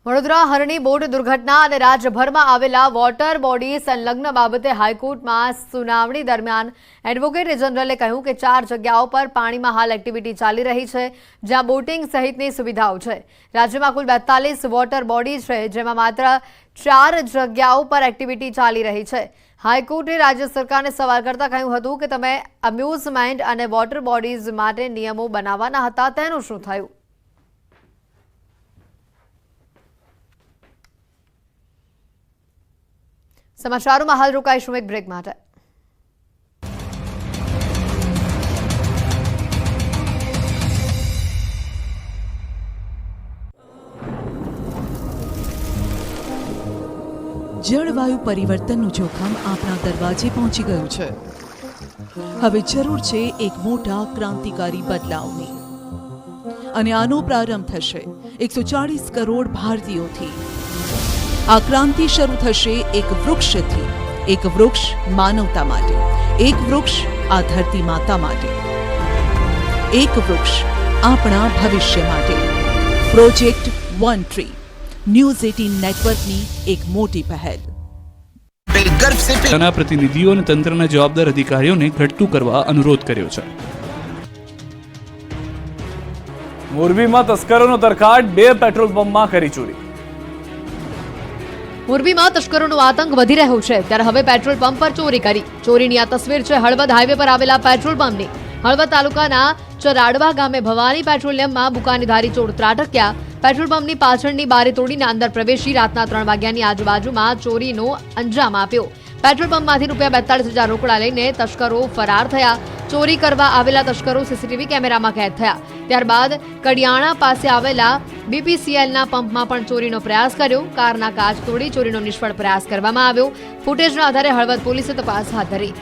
વડોદરા હરણી boat દુર્ઘટના અને રાજ્યભરમાં આવેલા વોટર બોડી સંલગ્ન બાબતે હાઈકોર્ટમાં સુનાવણી દરમિયાન એડવોકેટ જનરલે કહ્યું કે 4 જગ્યાઓ પર પાણીમાં હાલ એક્ટિવિટી ચાલી રહી છે, જ્યાં બોટિંગ સહિતની સુવિધાઓ છે। રાજ્યમાં કુલ 42 વોટર બોડી છે, જેમાં માત્ર 4 જગ્યાઓ પર એક્ટિવિટી ચાલી રહી છે। હાઈકોર્ટે રાજ્ય સરકારને સવાલ કરતા કહ્યું હતું કે તમે અમ્યુઝમેન્ટ અને વોટર બોડીઝ માટે નિયમો બનાવવાના હતા, તેનું શું થયું? સમાચારોમાં હાલ રોકાઈશું એક બ્રેક માટે। જળવાયુ પરિવર્તનનું જોખમ આપણા દરવાજે પહોંચી ગયું છે। હવે જરૂર છે એક મોટા ક્રાંતિકારી બદલાવની, અને આનો પ્રારંભ થશે 140 કરોડ ભારતીયોથી। આ ક્રાંતિ શરૂ થશે એક વૃક્ષથી। એક વૃક્ષ માનવતા માટે, એક વૃક્ષ આ ધરતી માતા માટે, એક વૃક્ષ આપણા ભવિષ્ય માટે। પ્રોજેક્ટ વન ટ્રી ન્યૂઝ 18 નેટવર્કની એક મોટી પહેલ। તેના પ્રતિનિધિઓ અને તંત્રના જવાબદાર અધિકારીઓને ઘટતું કરવા અનુરોધ કર્યો છે। મોરબીમાં તસ્કરોનો તરખાટ, 2 પેટ્રોલ પંપમાં કરી ચોરી। મોરબીમાં તસ્કરોનો આતંક વધી રહ્યો છે, ત્યારે હવે પેટ્રોલ પંપ પર ચોરી કરી। ચોરીની આ તસવીર છે હળવદ હાઈવે પર આવેલા પેટ્રોલ પંપની। હળવદ તાલુકાના ચરાડવા ગામે ભવાની પેટ્રોલિયમમાં બુકાનીધારી ચોર ત્રાટક્યા। પેટ્રોલ પંપની પાછળની બારી તોડીને અંદર પ્રવેશી રાતના 3 વાગ્યાની આજુબાજુમાં ચોરીનો અંજામ આપ્યો। પેટ્રોલ પંપમાંથી ₹42,000 રોકડા લઈને તસ્કરો ફરાર થયા। ચોરી કરવા આવેલા તસ્કરો સીસીટીવી કેમેરામાં કેદ થયા। ત્યારબાદ કડિયાણા પાસે આવેલા બીપીસીએલના પંપમાં પણ ચોરીનો પ્રયાસ કર્યો। કારના કાચ તોડી ચોરીનો નિષ્ફળ પ્રયાસ કરવામાં આવ્યો। ફૂટેજના આધારે હળવદ પોલીસે તપાસ હાથ ધરી।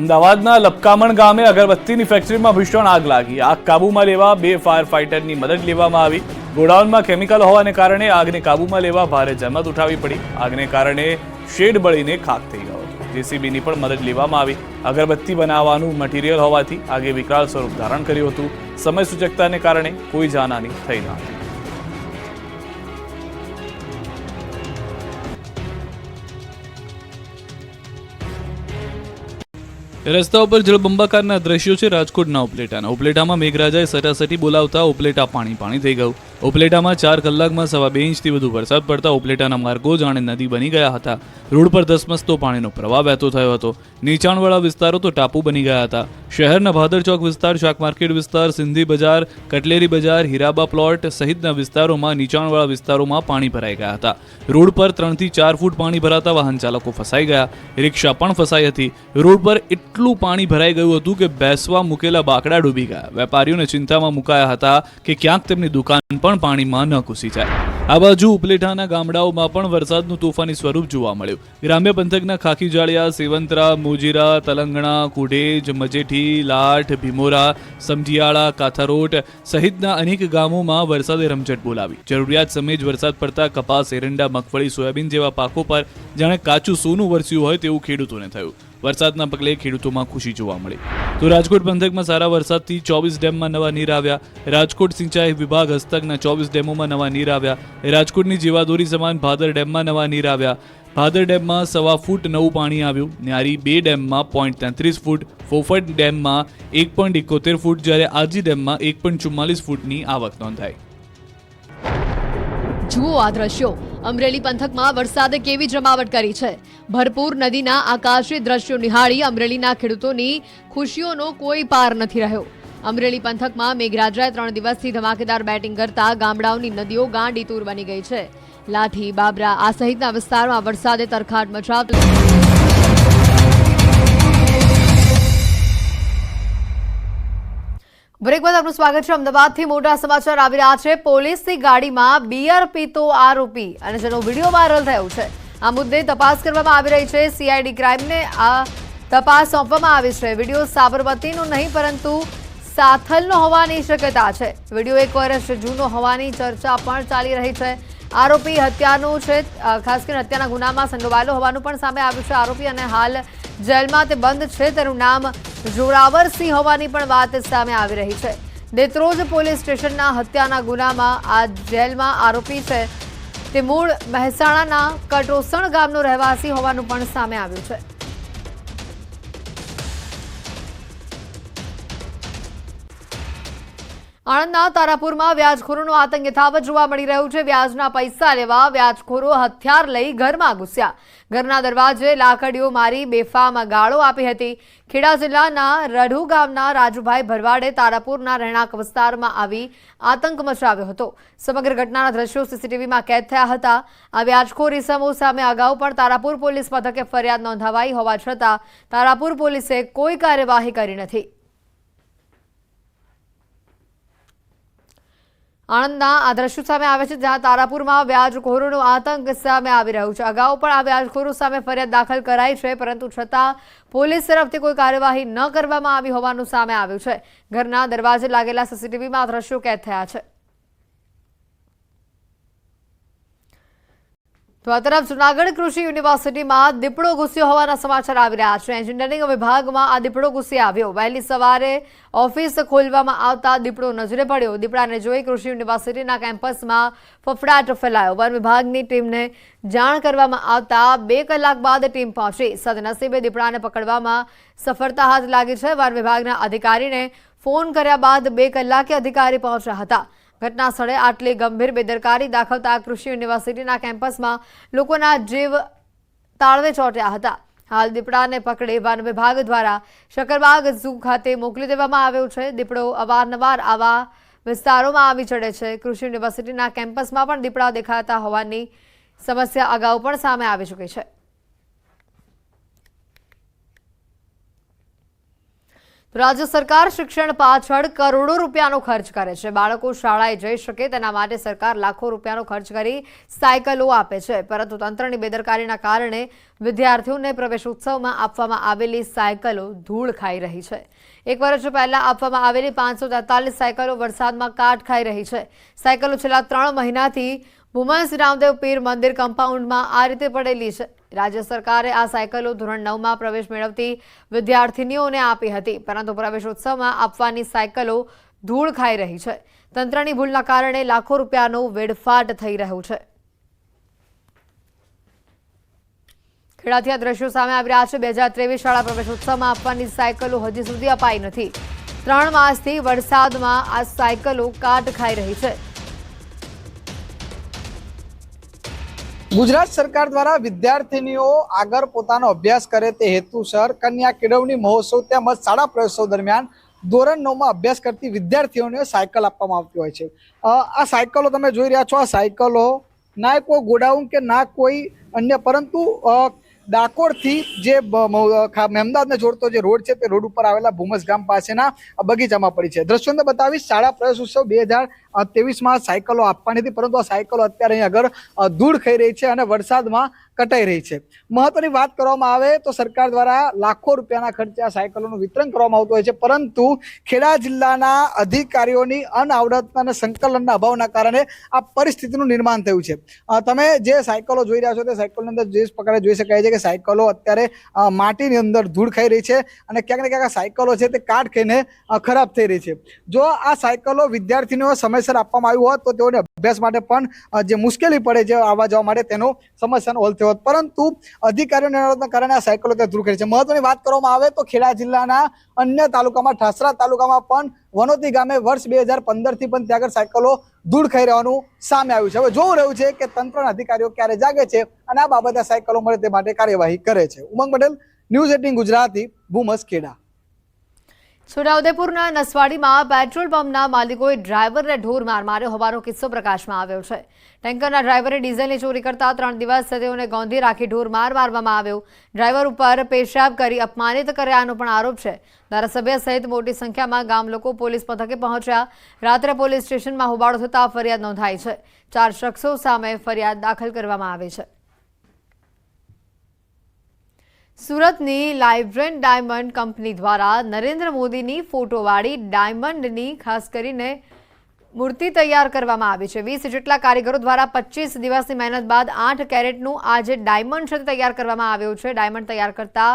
અમદાવાદના લપકામણ ગામે અગરબત્તીની ફેક્ટરીમાં ભીષણ આગ લાગી। આગ કાબૂમાં લેવા 2 ફાયર ફાઇટરની મદદ લેવામાં આવી। ગોડાઉનમાં કેમિકલ હોવાને કારણે આગને કાબૂમાં લેવા ભારે જહેમત ઉઠાવવી પડી। આગને કારણે શેડ બળીને ખાખ થઈ ગયો। જેસીબીની પણ મદદ લેવામાં આવી। અગરબત્તી બનાવવાનું મટીરિયલ હોવાથી આગે વિકરાળ સ્વરૂપ ધારણ કર્યું હતું। સમય સૂચકતાને કારણે કોઈ જાનહાની થઈ ન હતી। રસ્તા ઉપર જળબંબાકારના દ્રશ્યો છે રાજકોટના ઉપલેટાના। ઉપલેટામાં મેઘરાજાએ સરાસરી બોલાવતા ઉપલેટા પાણી થઈ ગયું। ઉપલેટામાં 4 કલાકમાં 2.5 ઇંચથી વધુ વરસાદ પડતા ઉપલેટાના માર્ગો જાણે નદી બની ગયા હતા। રોડ પર ધસમસતો પાણીનો પ્રવાહ વહેતો થયો હતો। નીચાણવાળા વિસ્તારો તો ટાપુ બની ગયા હતા। શહેરના ભાદર ચોક વિસ્તાર, શાક માર્કેટ વિસ્તાર, સિંધી બજાર, કટલેરી બજાર, હીરાબા પ્લોટ સહિતના વિસ્તારોમાં નીચાણવાળા વિસ્તારોમાં પાણી ભરાઈ ગયા હતા। રોડ પર 3 થી 4 ફૂટ પાણી ભરાતા વાહન ચાલકો ફસાઈ ગયા। રિક્ષા પણ ફસાઈ હતી। રોડ પર એટલું પાણી ભરાઈ ગયું હતું કે બેસવા મૂકેલા બાકડા ડૂબી ગયા। વેપારીઓને ચિંતામાં મુકાયા હતા કે ક્યાંક તેમની દુકાન પણ પાણીમાં ન ઘૂસી જાય। આ બાજુ ઉપલેટાના ગામડાઓમાં પણ વરસાદનું તોફાની સ્વરૂપ જોવા મળ્યું। ગ્રામ્ય પંથકના ખાખીજાળિયા, સેવંતરા, મોજીરા, તલંગણા, કુઢેજ, મજેઠી, લાઠ, ભીમોરા, સમઢિયાળા, કાથારોટ સહિતના અનેક ગામોમાં વરસાદે રમઝટ બોલાવી। જરૂરિયાત સમયે જ વરસાદ પડતા કપાસ, એરંડા, મગફળી, સોયાબીન જેવા પાકો પર જાણે કાચું સોનું વરસ્યું હોય તેવું ખેડૂતોને થયું। વરસાદના પગલે ખેડૂતોમાં ખુશી જોવા મળી। તો રાજકોટ પંથકમાં સારા વરસાદથી 24 ડેમમાં નવા નીર આવ્યા। રાજકોટ સિંચાઈ વિભાગ હસ્તકના 24 ડેમોમાં નવા નીર આવ્યા। રાજકોટની જીવાદોરી સમાન ભાદર ડેમમાં નવા નીર આવ્યા। ભાદર ડેમમાં 1.25 ફૂટ નવું પાણી આવ્યું। ન્યારી 2 ડેમમાં 0.33 ફૂટ, ફોફટ ડેમમાં 1.71 ફૂટ, જ્યારે આજી ડેમમાં 1.44 ફૂટની આવક નોંધાઈ। જુઓ આ દ્રશ્યો। અમરેલી પંથકમાં વરસાદે કેવી જમાવટ કરી છે। ભરપૂર નદીના આકાશી દ્રશ્યો નિહાળી અમરેલીના ખેડૂતોની ખુશીઓનો કોઈ પાર નથી રહ્યો। અમરેલી પંથકમાં મેઘરાજાએ 3 દિવસથી ધમાકેદાર બેટિંગ કરતા ગામડાઓની નદીઓ ગાંડીતૂર બની ગઈ છે। લાઠી, બાબરા આ સહિતના વિસ્તારમાં વરસાદે તરખાટ મચાવતો બ્રેક બાદ આપનું સ્વાગત છે। અમદાવાદથી મોટા સમાચાર આવી રહ્યા છે। પોલીસની ગાડીમાં બિયર પીતો આરોપી અને જેનો વિડીયો વાયરલ થયો છે। આ મુદ્દે તપાસ કરવામાં આવી રહી છે। સીઆઈડી ક્રાઇમને આ તપાસ સોંપવામાં આવી છે। વિડીયો સાબરમતીનો નહીં પરંતુ સાથલનો હોવાની શક્યતા છે। વિડીયો 1 વર્ષ જૂનો હોવાની ચર્ચા પણ ચાલી રહી છે। આરોપી હત્યાનો છે, ખાસ કરીને હત્યાના ગુનામાં સંડોવાયેલો હોવાનું પણ સામે આવ્યું છે। આરોપી અને હાલ જેલમાં તે બંધ છે। તેનું નામ જોરાવરસિંહ હોવાની પણ વાત સામે આવી રહી છે। દેત્રોજ પોલીસ સ્ટેશનના હત્યાના ગુનામાં આ જેલમાં આરોપી છે તે મૂળ મહેસાણાના કટોસણ ગામનો રહેવાસી હોવાનું પણ સામે આવ્યું છે. આણંદના તારાપુરમાં વ્યાજખોરોનો આતંક યથાવત જોવા મળી રહ્યું છે. વ્યાજના પૈસા લેવા વ્યાજખોરો હથિયાર લઈ ઘરમાં ઘૂસ્યા. ઘરના દરવાજે લાકડીઓ મારી બેફામ ગાળો આપી હતી. ખેડા જિલ્લાના રઢુ ગામના રાજુભાઈ ભરવાડે તારાપુરના રહેણાંક વિસ્તારમાં આવી આતંક મચાવ્યો હતો. સમગ્ર ઘટનાના દ્રશ્યો સીસીટીવીમાં કેદ થયા હતા. આ વ્યાજખોર ઇસમો સામે અગાઉ પણ તારાપુર પોલીસ મથકે ફરિયાદ નોંધાવાઈ હોવા છતાં તારાપુર પોલીસે કોઈ કાર્યવાહી કરી નથી. આણંદના આ દ્રશ્યો સામે આવે છે જ્યાં તારાપુરમાં વ્યાજખોરોનો આતંક સામે આવી રહ્યું છે. અગાઉ પણ આ વ્યાજખોરો સામે ફરિયાદ દાખલ કરાઈ છે, પરંતુ છતાં પોલીસ તરફથી કોઈ કાર્યવાહી ન કરવામાં આવી હોવાનું સામે આવ્યું છે. ઘરના દરવાજે લાગેલા સીસીટીવીમાં દ્રશ્યો કેદ થયા છે. તો આ તરફ જૂનાગઢ કૃષિ યુનિવર્સિટીમાં દીપડો ઘૂસ્યો હોવાના સમાચાર આવી રહ્યા છે. એન્જિનિયરિંગ વિભાગમાં આ દીપડો ઘૂસી આવ્યો. વહેલી સવારે ઓફિસ ખોલવામાં આવતા દીપડો નજરે પડ્યો. દીપડાને જોઈ કૃષિ યુનિવર્સિટીના કેમ્પસમાં ફફડાટ ફેલાયો. વન વિભાગની ટીમને જાણ કરવામાં આવતા 2 કલાક બાદ ટીમ પહોંચી. સદનસીબે દીપડાને પકડવામાં સફળતા હાથ લાગી છે. વન વિભાગના અધિકારીને ફોન કર્યા બાદ 2 કલાકે અધિકારી પહોંચ્યા હતા. ઘટના સ્થળે આટલી ગંભીર બેદરકારી દાખવતા કૃષિ યુનિવર્સિટીના કેમ્પસમાં લોકોના જીવ તાળવે ચોંટ્યા હતા. હાલ દીપડાને પકડી વન વિભાગ દ્વારા શકરબાગ ઝૂ ખાતે મોકલી દેવામાં આવ્યો છે. દીપડો અવારનવાર આવા વિસ્તારોમાં આવી ચડે છે. કૃષિ યુનિવર્સિટીના કેમ્પસમાં પણ દીપડા દેખાતા હોવાની સમસ્યા અગાઉ પણ સામે આવી ચૂકી છે. રાજ્ય સરકાર શિક્ષણ પાછળ કરોડો રૂપિયાનો ખર્ચ કરે છે. બાળકો શાળાએ જઈ શકે તેના માટે સરકાર લાખો રૂપિયાનો ખર્ચ કરી સાયકલો આપે છે, પરંતુ તંત્રની બેદરકારીના કારણે વિદ્યાર્થીઓને પ્રવેશોત્સવમાં આપવામાં આવેલી સાયકલો ધૂળ ખાઈ રહી છે. 1 વર્ષ પહેલા આપવામાં આવેલી 543 સાયકલો વરસાદમાં કાટ ખાઈ રહી છે. સાયકલો છેલ્લા 3 મહિનાથી ભૂમસ રામદેવ પીર મંદિર કમ્પાઉન્ડમાં આ રીતે પડેલી છે. રાજ્ય સરકારે આ સાયકલો ધોરણ 9માં પ્રવેશ મેળવતી વિદ્યાર્થીનીઓને આપી હતી, પરંતુ પ્રવેશોત્સવમાં આપવાની સાયકલો ધૂળ ખાઈ રહી છે. તંત્રની ભૂલના કારણે લાખો રૂપિયાનો વેડફાટ થઈ રહ્યું છે. ખેડાથી આ દ્રશ્યો સામે આવી રહ્યા છે. 2023 શાળા પ્રવેશોત્સવમાં આપવાની સાયકલો હજી સુધી અપાઈ નથી. 3 માસથી વરસાદમાં આ સાયકલો કાટ ખાઈ રહી છે. ગુજરાત સરકાર દ્વારા વિદ્યાર્થીનીઓ આગળ પોતાનો અભ્યાસ કરે તે હેતુસર કન્યા કેળવણી મહોત્સવ તેમજ શાળા પ્રવેશોત્સવ દરમિયાન ધોરણ 9માં અભ્યાસ કરતી વિદ્યાર્થીઓને સાયકલ આપવામાં આવતી હોય છે. આ સાયકલો તમે જોઈ રહ્યા છો. આ સાયકલો ના કોઈ ગોડાઉન કે ના કોઈ અન્ય, પરંતુ ડાકોરથી જે મહેમદાદને જોડતો જે રોડ છે તે રોડ ઉપર આવેલા ભૂમસ ગામ પાસેના બગીચામાં પડી છે. દ્રશ્યો અંદર બતાવીશ. શાળા પ્રવેશોત્સવ 2023માં સાયકલો આપવાની હતી, પરંતુ આ સાયકલો અત્યારે અહીં આગળ ધૂળ ખાઈ રહી છે અને વરસાદમાં કટાઈ રહી છે. મહત્વની વાત કરવામાં આવે તો સરકાર દ્વારા લાખો રૂપિયાના ખર્ચે આ સાયકલોનું વિતરણ કરવામાં આવતું હોય છે, પરંતુ ખેડા જિલ્લાના અધિકારીઓની અનાવડત અને સંકલનના અભાવના કારણે આ પરિસ્થિતિનું નિર્માણ થયું છે. તમે જે સાયકલો જોઈ રહ્યા છો તે સાયકલની અંદર જે પ્રકારે જોઈ શકાય છે કે સાયકલો અત્યારે માટીની અંદર ધૂળ ખાઈ રહી છે અને ક્યાંક ને ક્યાંક આ સાયકલો છે તે કાટ ખાઈને ખરાબ થઈ રહી છે. જો આ સાયકલો વિદ્યાર્થીઓને સમયસર આપવામાં આવ્યું હોત તો તેઓને અભ્યાસ માટે પણ જે મુશ્કેલી પડે છે આવવા જવા માટે તેનો સમસ્યાનો હલ થયો હોત, પરંતુ અધિકારીઓના અનાવડતના કારણે આ સાયકલો ત્યાં ધૂળ કરી છે. મહત્વની વાત કરવામાં આવે તો ખેડા જિલ્લાના અન્ય તાલુકામાં ઠાસરા તાલુકામાં પણ વનોતી ગામે વર્ષ 2015થી પણ ત્યાં આગળ સાયકલો ધૂળ ખાઈ રહેવાનું સામે આવ્યું છે. હવે જોવું રહ્યું છે કે તંત્રના અધિકારીઓ ક્યારે જાગે છે અને આ બાબતે સાયકલો મળે તે માટે કાર્યવાહી કરે છે. ઉમંગ પટેલ, ન્યૂઝ 18 ગુજરાતી, ભૂમસ, ખેડા. છોટાઉદેપુરના નસવાડીમાં પેટ્રોલ પંપના માલિકોએ ડ્રાઈવરને ઢોર માર માર્યો હોવાનો કિસ્સો પ્રકાશમાં આવ્યો છે. ટેન્કરના ડ્રાઈવરે ડીઝલની ચોરી કરતા 3 દિવસ તેઓને ગોંધી રાખી ઢોર માર મારવામાં આવ્યો. ડ્રાઈવર ઉપર પેશાબ કરી અપમાનિત કર્યાનો પણ આરોપ છે. ધારાસભ્ય સહિત મોટી સંખ્યામાં ગામ લોકો પોલીસ મથકે પહોંચ્યા. રાત્રે પોલીસ સ્ટેશનમાં હોબાળો થતા ફરિયાદ નોંધાઈ છે. 4 શખ્સો સામે ફરિયાદ દાખલ કરવામાં આવી છે. સુરતની લાઇબ્રેન્ટ ડાયમંડ કંપની દ્વારા નરેન્દ્ર મોદીની ફોટોવાળી ડાયમંડની ખાસ કરીને મૂર્તિ તૈયાર કરવામાં આવી છે. 20 જેટલા કારીગરો દ્વારા 25 દિવસની મહેનત બાદ 8 કેરેટનું આ જે ડાયમંડ છે તે તૈયાર કરવામાં આવ્યો છે. ડાયમંડ તૈયાર કરતા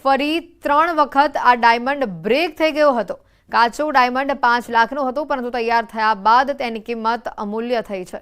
ફરી 3 વખત આ ડાયમંડ બ્રેક થઈ ગયો હતો. કાચું ડાયમંડ 5 લાખનું હતું, પરંતુ તૈયાર થયા બાદ તેની કિંમત અમૂલ્ય થઈ છે.